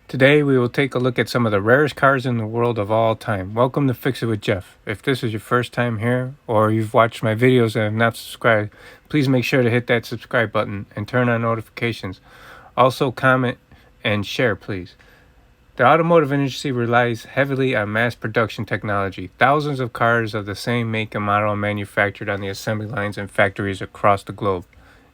Today we will take a look at some of the rarest cars in the world of all time. Welcome to Fix It with Jeff. If this is your first time here or you've watched my videos and have not subscribed, please make sure to hit that subscribe button and turn on notifications. Also comment and share, please. The automotive industry relies heavily on mass production technology. Thousands of cars of the same make and model are manufactured on the assembly lines in factories across the globe.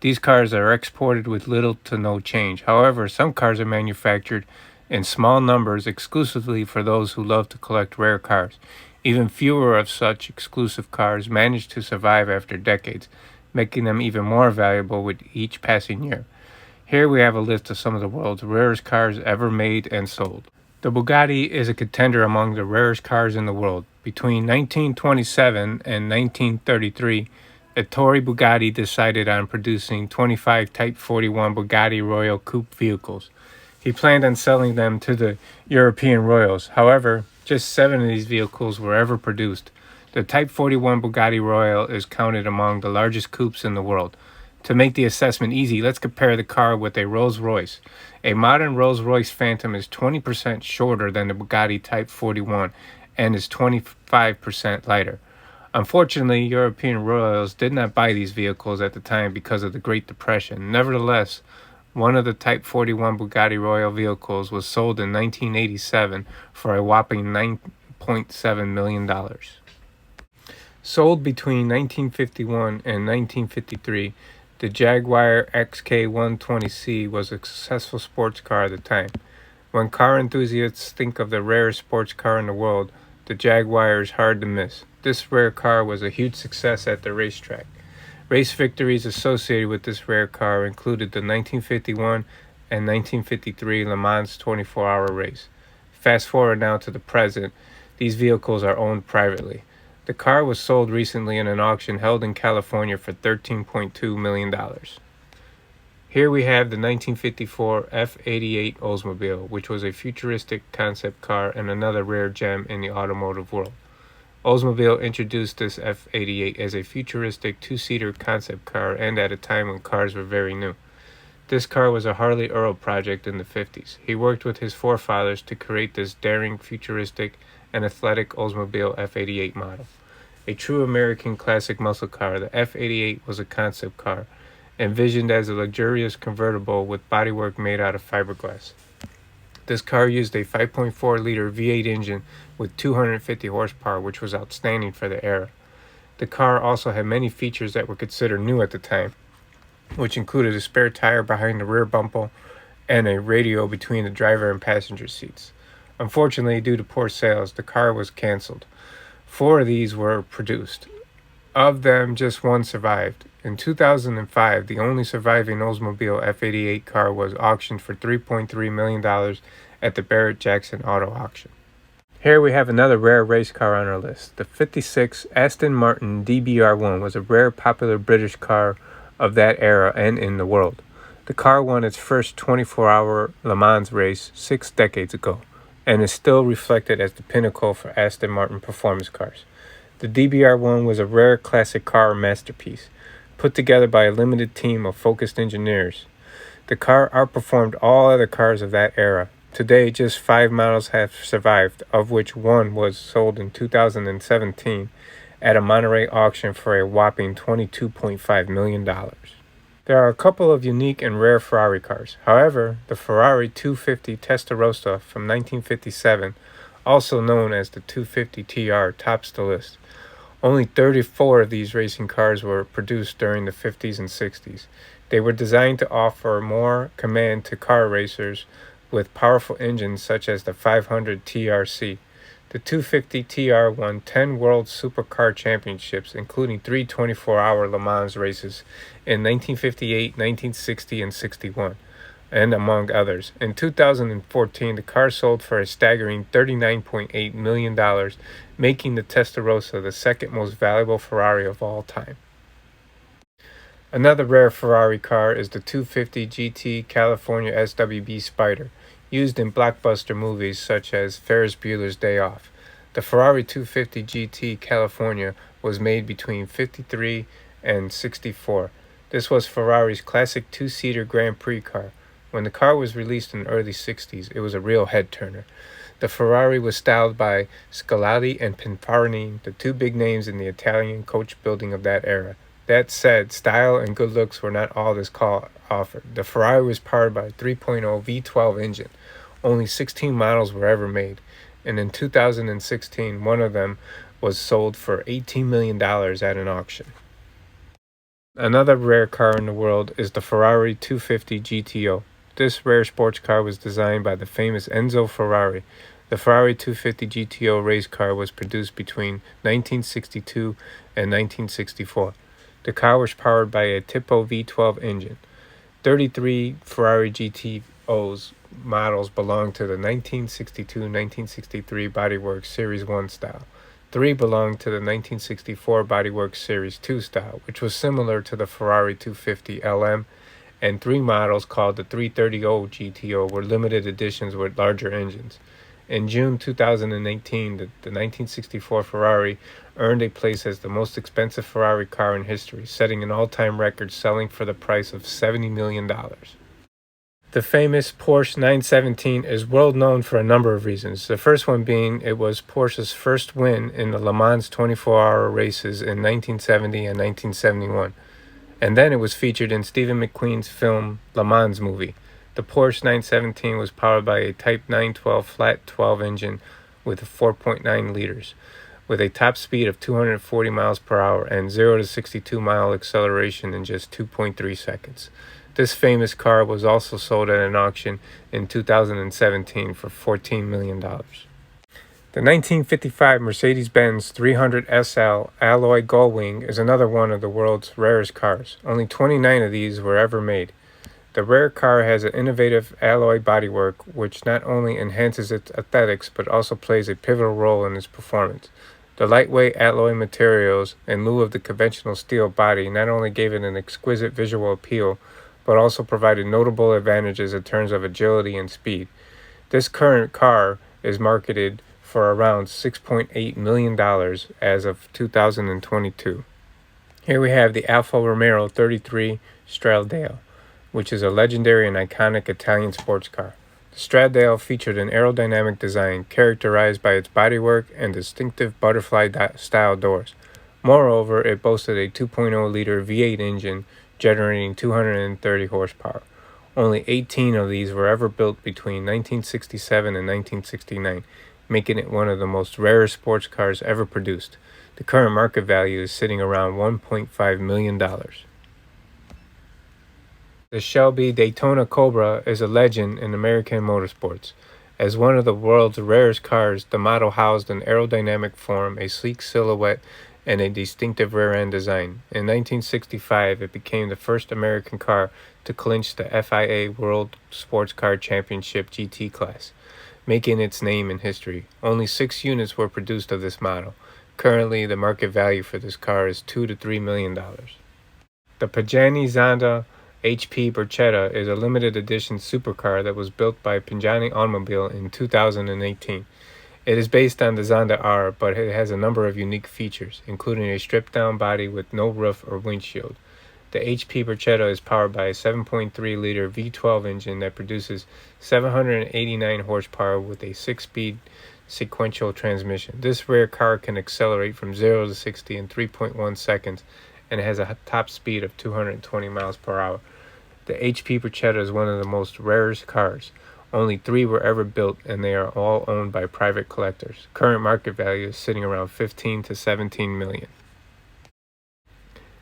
These cars are exported with little to no change. However, some cars are manufactured in small numbers exclusively for those who love to collect rare cars. Even fewer of such exclusive cars manage to survive after decades, making them even more valuable with each passing year. Here we have a list of some of the world's rarest cars ever made and sold. The Bugatti is a contender among the rarest cars in the world. Between 1927 and 1933, Ettore Bugatti decided on producing 25 Type 41 Bugatti Royal Coupe vehicles. He planned on selling them to the European royals. However, just 7 of these vehicles were ever produced. The Type 41 Bugatti Royal is counted among the largest coupes in the world. To make the assessment easy, let's compare the car with a Rolls-Royce. A modern Rolls-Royce Phantom is 20% shorter than the Bugatti Type 41 and is 25% lighter. Unfortunately, European royals did not buy these vehicles at the time because of the Great Depression. Nevertheless, one of the Type 41 Bugatti Royal vehicles was sold in 1987 for a whopping $9.7 million. Sold between 1951 and 1953, the Jaguar XK120C was a successful sports car at the time. When car enthusiasts think of the rarest sports car in the world, the Jaguar is hard to miss. This rare car was a huge success at the racetrack. Race victories associated with this rare car included the 1951 and 1953 Le Mans 24-hour race. Fast forward now to the present, these vehicles are owned privately. The car was sold recently in an auction held in California for $13.2 million. Here we have the 1954 F88 Oldsmobile, which was a futuristic concept car and another rare gem in the automotive world. Oldsmobile introduced this F88 as a futuristic two-seater concept car and at a time when cars were very new. This car was a Harley Earl project in the 50s. He worked with his forefathers to create this daring, futuristic, and athletic Oldsmobile F88 model. A true American classic muscle car, the F88 was a concept car, envisioned as a luxurious convertible with bodywork made out of fiberglass. This car used a 5.4-liter V8 engine with 250 horsepower, which was outstanding for the era. The car also had many features that were considered new at the time, which included a spare tire behind the rear bumper and a radio between the driver and passenger seats. Unfortunately, due to poor sales, the car was canceled. 4 of these were produced. Of them, just 1 survived. In 2005, the only surviving Oldsmobile F88 car was auctioned for $3.3 million at the Barrett-Jackson Auto Auction. Here we have another rare race car on our list. The 56 Aston Martin DBR1 was a rare popular British car of that era and in the world. The car won its first 24-hour Le Mans race 6 decades ago and is still reflected as the pinnacle for Aston Martin performance cars. The DBR1 was a rare classic car masterpiece, put together by a limited team of focused engineers. The car outperformed all other cars of that era. Today, just 5 models have survived, of which 1 was sold in 2017 at a Monterey auction for a whopping $22.5 million. There are a couple of unique and rare Ferrari cars. However, the Ferrari 250 Testarossa from 1957, also known as the 250 TR, tops the list. Only 34 of these racing cars were produced during the 50s and 60s. They were designed to offer more command to car racers with powerful engines such as the 500 TRC. The 250 TR won 10 World Supercar Championships, including 3 24-hour Le Mans races in 1958, 1960, and 61, and among others. In 2014, the car sold for a staggering $39.8 million, making the Testarossa the second most valuable Ferrari of all time. Another rare Ferrari car is the 250 GT California SWB Spider, used in blockbuster movies such as Ferris Bueller's Day Off. The Ferrari 250 GT California was made between 53 and 64. This was Ferrari's classic two-seater Grand Prix car. When the car was released in the early 60s, it was a real head-turner. The Ferrari was styled by Scolati and Pininfarina, the two big names in the Italian coach building of that era. That said, style and good looks were not all this car offered. The Ferrari was powered by a 3.0 V12 engine. Only 16 models were ever made, and in 2016, one of them was sold for $18 million at an auction. Another rare car in the world is the Ferrari 250 GTO. This rare sports car was designed by the famous Enzo Ferrari. The Ferrari 250 GTO race car was produced between 1962 and 1964. The car was powered by a Tipo V12 engine. 33 Ferrari GTOs models belong to the 1962-1963 Bodyworks Series 1 style. 3 belong to the 1964 Bodyworks Series 2 style, which was similar to the Ferrari 250 LM, and 3 models called the 330 GTO were limited editions with larger engines. In June 2018, the 1964 Ferrari earned a place as the most expensive Ferrari car in history, setting an all-time record selling for the price of $70 million. The famous Porsche 917 is world known for a number of reasons. The first one being it was Porsche's first win in the Le Mans 24-hour races in 1970 and 1971. And then it was featured in Stephen McQueen's film Le Mans movie. The Porsche 917 was powered by a Type 912 flat 12 engine with 4.9 liters, with a top speed of 240 miles per hour and 0 to 62 mile acceleration in just 2.3 seconds. This famous car was also sold at an auction in 2017 for $14 million. The 1955 Mercedes-Benz 300 SL alloy gullwing is another one of the world's rarest cars. Only 29 of these were ever made. The rare car has an innovative alloy bodywork which not only enhances its aesthetics but also plays a pivotal role in its performance. The lightweight alloy materials, in lieu of the conventional steel body, not only gave it an exquisite visual appeal, but also provided notable advantages in terms of agility and speed. This current car is marketed for around $6.8 million as of 2022. Here we have the Alfa Romeo 33 Stradale, which is a legendary and iconic Italian sports car. The Stradale featured an aerodynamic design characterized by its bodywork and distinctive butterfly-style doors. Moreover, it boasted a 2.0-liter V8 engine generating 230 horsepower. Only 18 of these were ever built between 1967 and 1969, making it one of the most rarest sports cars ever produced. The current market value is sitting around $1.5 million. The Shelby Daytona Cobra is a legend in American motorsports. As one of the world's rarest cars, the model housed an aerodynamic form, a sleek silhouette, and a distinctive rear-end design. In 1965, it became the first American car to clinch the FIA World Sports Car Championship GT class, making its name in history. Only 6 units were produced of this model. Currently, the market value for this car is $2 to $3 million. The Pagani Zonda HP Barchetta is a limited edition supercar that was built by Pagani Automobile in 2018. It is based on the Zonda R, but it has a number of unique features, including a stripped-down body with no roof or windshield. The HP Barchetta is powered by a 7.3-liter V12 engine that produces 789 horsepower with a 6-speed sequential transmission. This rare car can accelerate from 0 to 60 in 3.1 seconds and has a top speed of 220 miles per hour. The HP Barchetta is one of the most rarest cars. Only 3 were ever built, and they are all owned by private collectors. Current market value is sitting around 15 to 17 million.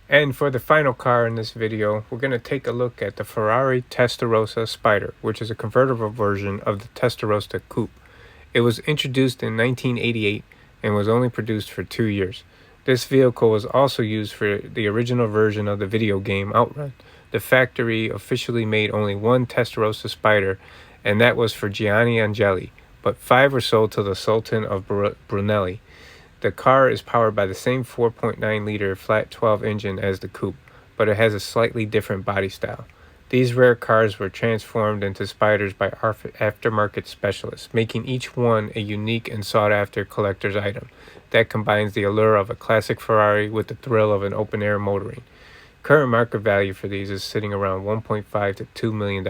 And for the final car in this video, we're going to take a look at the Ferrari Testarossa Spider, which is a convertible version of the Testarossa Coupe. It was introduced in 1988 and was only produced for 2 years. This vehicle was also used for the original version of the video game Outrun. The factory officially made only one Testarossa Spider, and that was for Gianni Angeli, but 5 were sold to the Sultan of Brunelli. The car is powered by the same 4.9-liter flat 12 engine as the coupe, but it has a slightly different body style. These rare cars were transformed into Spiders by aftermarket specialists, making each one a unique and sought-after collector's item that combines the allure of a classic Ferrari with the thrill of an open-air motoring. Current market value for these is sitting around $1.5 to $2 million.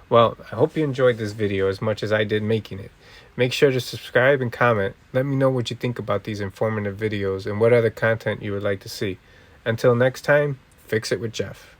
Well, I hope you enjoyed this video as much as I did making it. Make sure to subscribe and comment. Let me know what you think about these informative videos and what other content you would like to see. Until next time, fix it with Jeff.